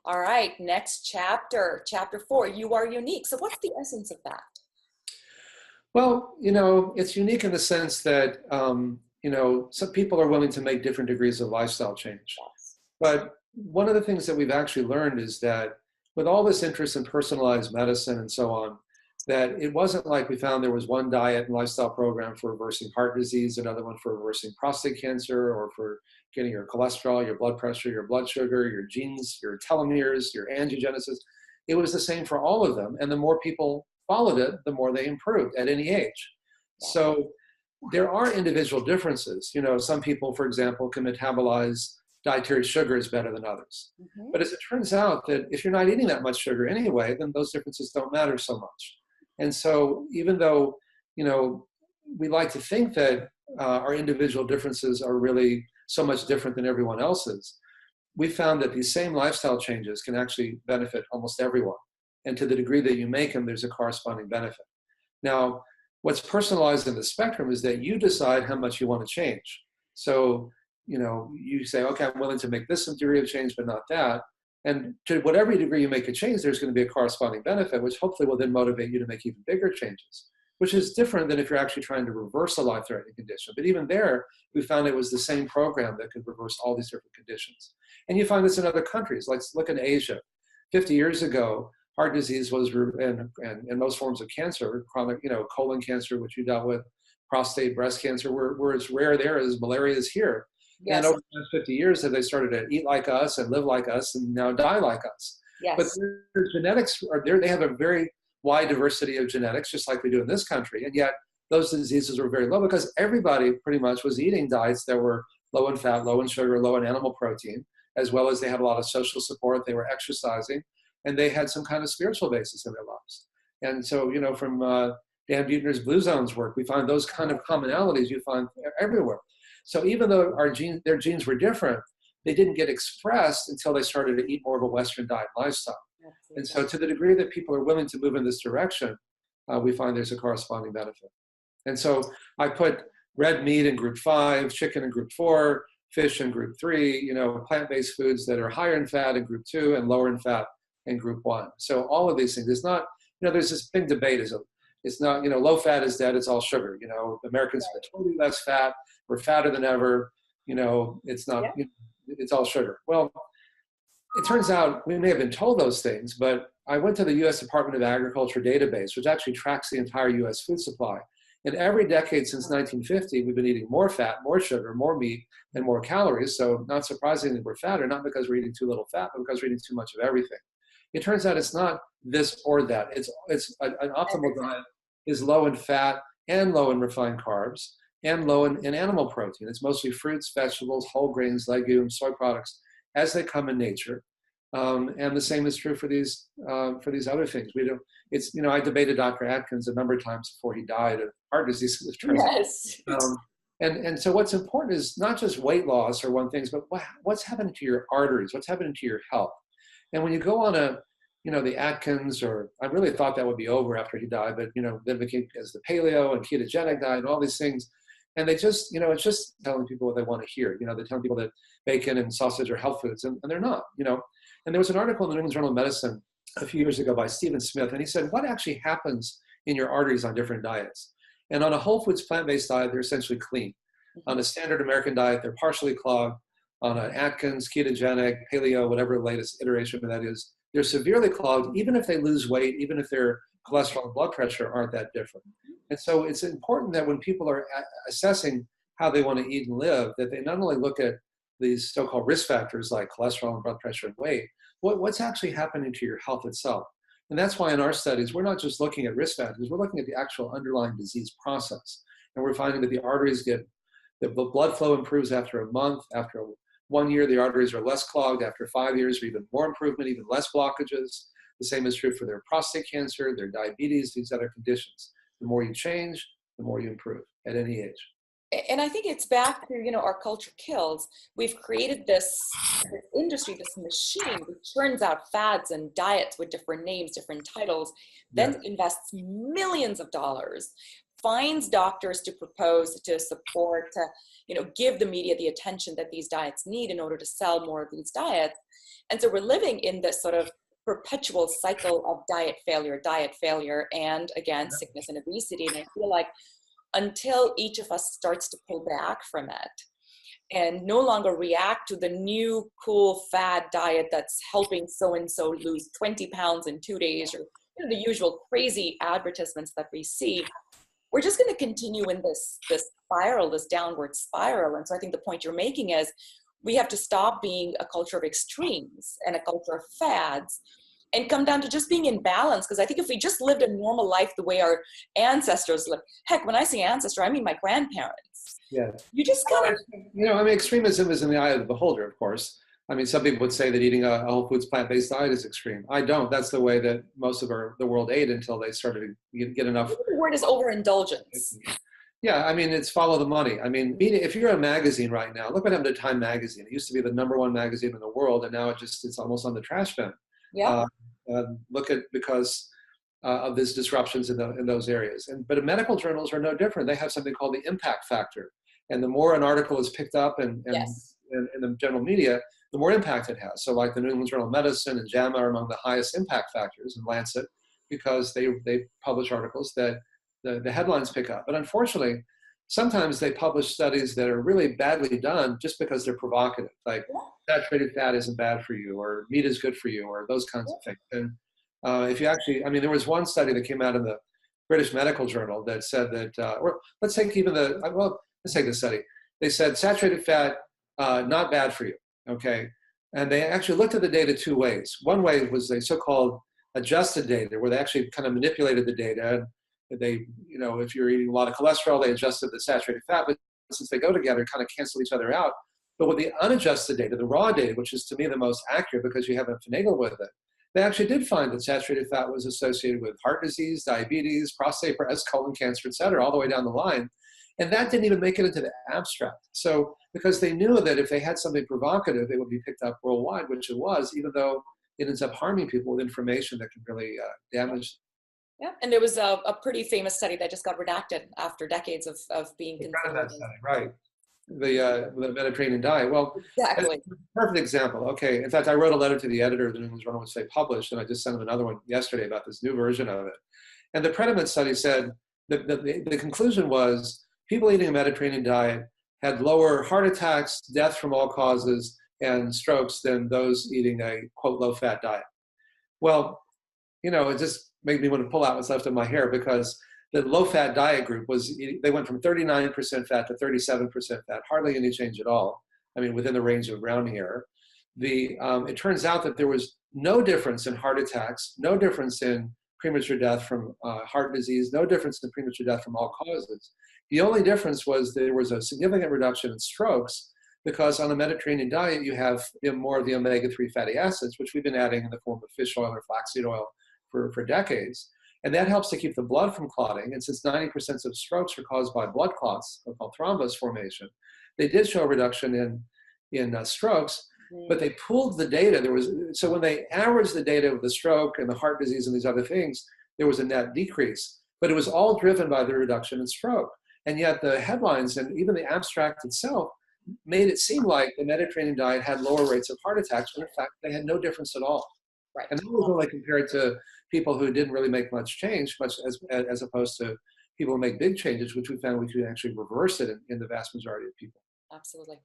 All right, next chapter, chapter 4, you are unique. So what's the essence of that? Well, it's unique in the sense that, some people are willing to make different degrees of lifestyle change. Yes. But one of the things that we've actually learned is that with all this interest in personalized medicine and so on, that it wasn't like we found there was one diet and lifestyle program for reversing heart disease, another one for reversing prostate cancer, or for getting your cholesterol, your blood pressure, your blood sugar, your genes, your telomeres, your angiogenesis. It was the same for all of them. And the more people followed it, the more they improved at any age. So there are individual differences. Some people, for example, can metabolize dietary sugars better than others. Mm-hmm. But as it turns out that if you're not eating that much sugar anyway, then those differences don't matter so much. And so even though, we like to think that our individual differences are really so much different than everyone else's, we found that these same lifestyle changes can actually benefit almost everyone. And to the degree that you make them, there's a corresponding benefit. Now, what's personalized in the spectrum is that you decide how much you want to change. So, you say, okay, I'm willing to make this degree of change, but not that. And to whatever degree you make a change, there's going to be a corresponding benefit, which hopefully will then motivate you to make even bigger changes, which is different than if you're actually trying to reverse a life-threatening condition. But even there, we found it was the same program that could reverse all these different conditions. And you find this in other countries. Let's look in Asia. 50 years ago, heart disease was, and most forms of cancer, chronic, colon cancer, which you dealt with, prostate, breast cancer, were as rare there as malaria is here. Yes. And over the last 50 years, they started to eat like us and live like us and now die like us. Yes. But their genetics are there. They have a very wide diversity of genetics, just like we do in this country. And yet those diseases were very low because everybody pretty much was eating diets that were low in fat, low in sugar, low in animal protein, as well as they had a lot of social support. They were exercising, and they had some kind of spiritual basis in their lives. And so, from Dan Buettner's Blue Zones work, we find those kind of commonalities you find everywhere. So even though their genes were different, they didn't get expressed until they started to eat more of a Western diet and lifestyle. Absolutely. And so to the degree that people are willing to move in this direction, we find there's a corresponding benefit. And so I put red meat in group 5, chicken in group 4, fish in group 3, plant-based foods that are higher in fat in group 2 and lower in fat in group 1. So all of these things, it's not, there's this big debate, it's not, low fat is dead, it's all sugar. Americans are totally less fat, we're fatter than ever, it's not, it's all sugar. Well, it turns out we may have been told those things, but I went to the U.S. Department of Agriculture database, which actually tracks the entire U.S. food supply. And every decade since 1950, we've been eating more fat, more sugar, more meat, and more calories. So not surprisingly, we're fatter, not because we're eating too little fat, but because we're eating too much of everything. It turns out it's not this or that. It's an optimal diet is low in fat and low in refined carbs and low in animal protein. It's mostly fruits, vegetables, whole grains, legumes, soy products as they come in nature. And the same is true for these other things. I debated Dr. Atkins a number of times before he died of heart disease. Yes. And so what's important is not just weight loss or one thing, but what's happening to your arteries, what's happening to your health. And when you go on the Atkins, or I really thought that would be over after he died, but, then became as the paleo and ketogenic diet and all these things. And they just, it's just telling people what they want to hear. They're telling people that bacon and sausage are health foods, and they're not, And there was an article in the New England Journal of Medicine a few years ago by Stephen Smith, and he said, what actually happens in your arteries on different diets? And on a whole foods plant-based diet, they're essentially clean. On a standard American diet, they're partially clogged. On an Atkins, ketogenic, paleo, whatever the latest iteration of that is, they're severely clogged, even if they lose weight, even if their cholesterol and blood pressure aren't that different. And so it's important that when people are assessing how they want to eat and live, that they not only look at these so-called risk factors like cholesterol and blood pressure and weight, what's actually happening to your health itself. And that's why in our studies, we're not just looking at risk factors, we're looking at the actual underlying disease process. And we're finding that the arteries the blood flow improves after a month, after 1 year, the arteries are less clogged. After 5 years, or even more improvement, even less blockages. The same is true for their prostate cancer, their diabetes, these other conditions. The more you change, the more you improve at any age. And I think it's back to, our culture kills. We've created this industry, this machine which churns out fads and diets with different names, different titles, then invests millions of dollars, finds doctors to propose, to support, to give the media the attention that these diets need in order to sell more of these diets. And so we're living in this sort of perpetual cycle of diet failure, and again, sickness and obesity. And I feel like until each of us starts to pull back from it and no longer react to the new cool fad diet that's helping so and so lose 20 pounds in 2 days, or the usual crazy advertisements that we see, we're just going to continue in this spiral, this downward spiral. And so I think the point you're making is we have to stop being a culture of extremes and a culture of fads and come down to just being in balance. Because I think if we just lived a normal life the way our ancestors lived, heck, when I say ancestor, I mean my grandparents. Yeah. You just kind of, extremism is in the eye of the beholder, of course. I mean, some people would say that eating a whole foods plant-based diet is extreme. I don't. That's the way that most of the world ate until they started to get enough. The word is overindulgence. Yeah, I mean, it's follow the money. I mean, if you're a magazine right now, look what happened to Time Magazine. It used to be the #1 magazine in the world, and now it's almost on the trash bin. Yeah. Because of these disruptions in those areas. But medical journals are no different. They have something called the impact factor. And the more an article is picked up in the general media, the more impact it has. So like the New England Journal of Medicine and JAMA are among the highest impact factors, and Lancet, because they publish articles that the headlines pick up. But unfortunately, sometimes they publish studies that are really badly done just because they're provocative, like saturated fat isn't bad for you, or meat is good for you, or those kinds of things. And if you actually, I mean, there was one study that came out in the British Medical Journal that said that, or let's take let's take this study. They said saturated fat, not bad for you, okay? And they actually looked at the data 2 ways. One way was the so-called adjusted data, where they actually kind of manipulated the data. And they, if you're eating a lot of cholesterol, they adjusted the saturated fat, but since they go together, kind of cancel each other out. But with the unadjusted data, the raw data, which is to me the most accurate because you haven't finagled with it, they actually did find that saturated fat was associated with heart disease, diabetes, prostate, breast, colon cancer, et cetera, all the way down the line. And that didn't even make it into the abstract. So because they knew that if they had something provocative, it would be picked up worldwide, which it was, even though it ends up harming people with information that can really damage. Yeah, and there was a pretty famous study that just got redacted after decades of being considered. Right. The Mediterranean diet. Well, exactly. That's a perfect example. Okay. In fact, I wrote a letter to the editor of the New England Journal, which they published, and I just sent them another one yesterday about this new version of it. And the Prediment study said that the conclusion was people eating a Mediterranean diet had lower heart attacks, death from all causes, and strokes than those eating a, quote, low-fat diet. Well, it just made me want to pull out what's left of my hair, because the low-fat diet group they went from 39% fat to 37% fat, hardly any change at all. I mean, within the range of rounding error. It turns out that there was no difference in heart attacks, no difference in premature death from heart disease, no difference in premature death from all causes. The only difference was there was a significant reduction in strokes, because on a Mediterranean diet, you have more of the omega-3 fatty acids, which we've been adding in the form of fish oil or flaxseed oil for decades. And that helps to keep the blood from clotting. And since 90% of strokes are caused by blood clots, called thrombus formation, they did show a reduction in strokes, but they pooled the data. So when they averaged the data of the stroke and the heart disease and these other things, there was a net decrease. But it was all driven by the reduction in stroke. And yet the headlines and even the abstract itself made it seem like the Mediterranean diet had lower rates of heart attacks, when in fact they had no difference at all. Right. And that was only compared to people who didn't really make much change, as opposed to people who make big changes, which we found we could actually reverse it in the vast majority of people. Absolutely.